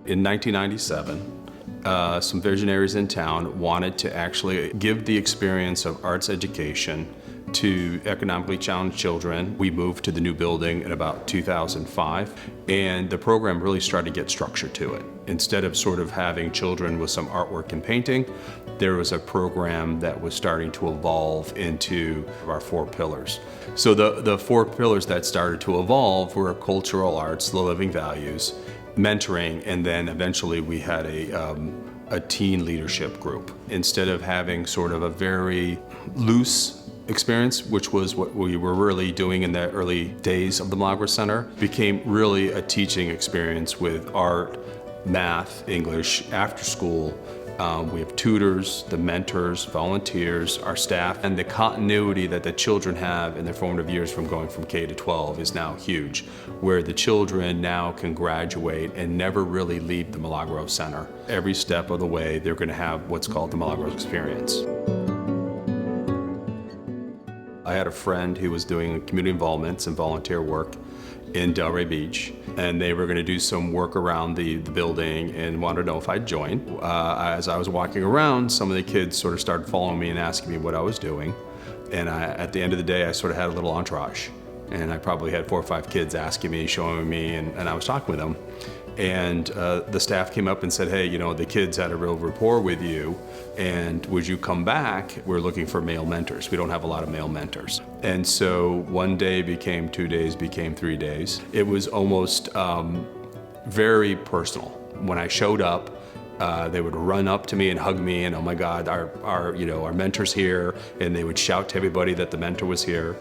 In 1997, some visionaries in town wanted to actually give the experience of arts education to economically challenged children. We moved to the new building in about 2005, and the program really started to get structure to it. Instead of sort of having children with some artwork and painting, there was a program that was starting to evolve into our 4 pillars. So the 4 pillars that started to evolve were cultural arts, the living values, mentoring, and then eventually we had a teen leadership group. Instead of having sort of a very loose experience, which was what we were really doing in the early days of the Milagro Center, became really a teaching experience with art, math, English, after school. We have tutors, the mentors, volunteers, our staff, and the continuity that the children have in their formative years from going from K to 12 is now huge, where the children now can graduate and never really leave the Milagro Center. Every step of the way, they're going to have what's called the Milagro experience. I had a friend who was doing community involvements and volunteer work in Delray Beach, and they were going to do some work around the building and wanted to know if I'd join. As I was walking around, some of the kids sort of started following me and asking me what I was doing, and at the end of the day, I sort of had a little entourage, and I probably had 4 or 5 kids asking me, showing me, and I was talking with them. And the staff came up and said, hey, you know, the kids had a real rapport with you, and would you come back? We're looking for male mentors. We don't have a lot of male mentors. And so 1 day became 2 days, became 3 days. It was almost very personal. When I showed up, they would run up to me and hug me, and oh my God, our mentor's here, and they would shout to everybody that the mentor was here.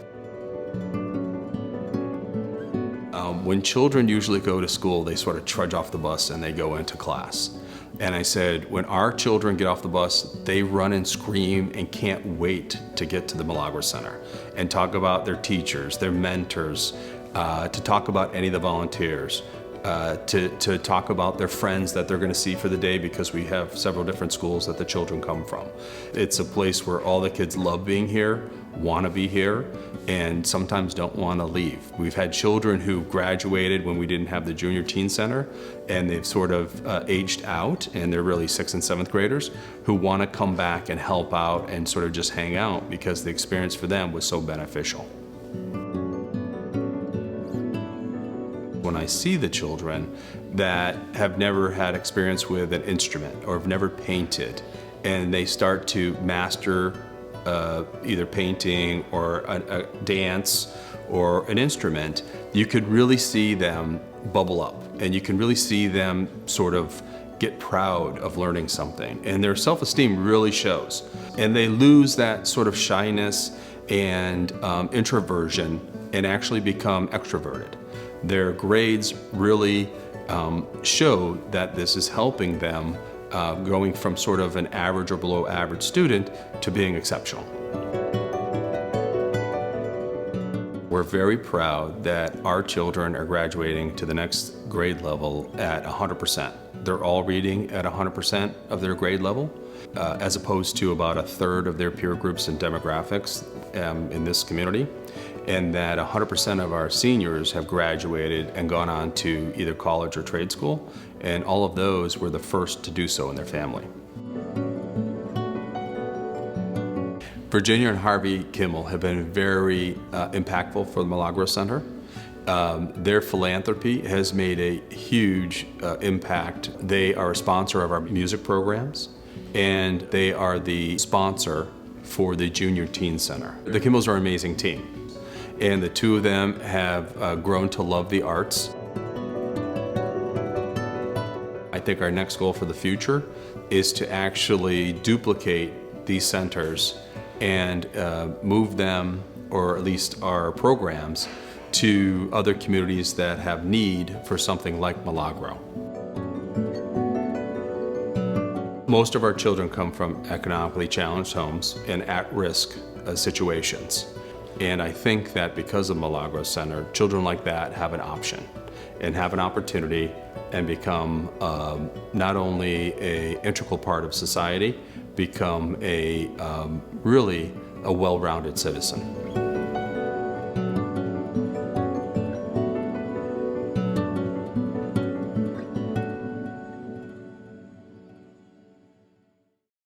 When children usually go to school, they sort of trudge off the bus and they go into class. And I said, when our children get off the bus, they run and scream and can't wait to get to the Milagro Center and talk about their teachers, their mentors, to talk about any of the volunteers, to talk about their friends that they're going to see for the day, because we have several different schools that the children come from. It's a place where all the kids love being here, want to be here, and sometimes don't want to leave. We've had children who graduated when we didn't have the junior teen center, and they've sort of aged out, and they're really 6th and 7th graders who want to come back and help out and sort of just hang out because the experience for them was so beneficial. When I see the children that have never had experience with an instrument or have never painted, and they start to master either painting or a dance or an instrument, you could really see them bubble up, and you can really see them sort of get proud of learning something, and their self-esteem really shows, and they lose that sort of shyness and introversion and actually become extroverted. Their grades really show that this is helping them going from sort of an average or below average student to being exceptional. We're very proud that our children are graduating to the next grade level at 100%. They're all reading at 100% of their grade level, as opposed to about 1/3 of their peer groups and demographics in this community. And that 100% of our seniors have graduated and gone on to either college or trade school, and all of those were the first to do so in their family. Virginia and Harvey Kimmel have been very impactful for the Milagro Center. Their philanthropy has made a huge impact. They are a sponsor of our music programs, and they are the sponsor for the Junior Teen Center. The Kimmels are an amazing team, and the two of them have grown to love the arts. I think our next goal for the future is to actually duplicate these centers and move them, or at least our programs, to other communities that have need for something like Milagro. Most of our children come from economically challenged homes and at-risk situations. And I think that because of Milagro Center, children like that have an option and have an opportunity and become not only an integral part of society, become really a well-rounded citizen.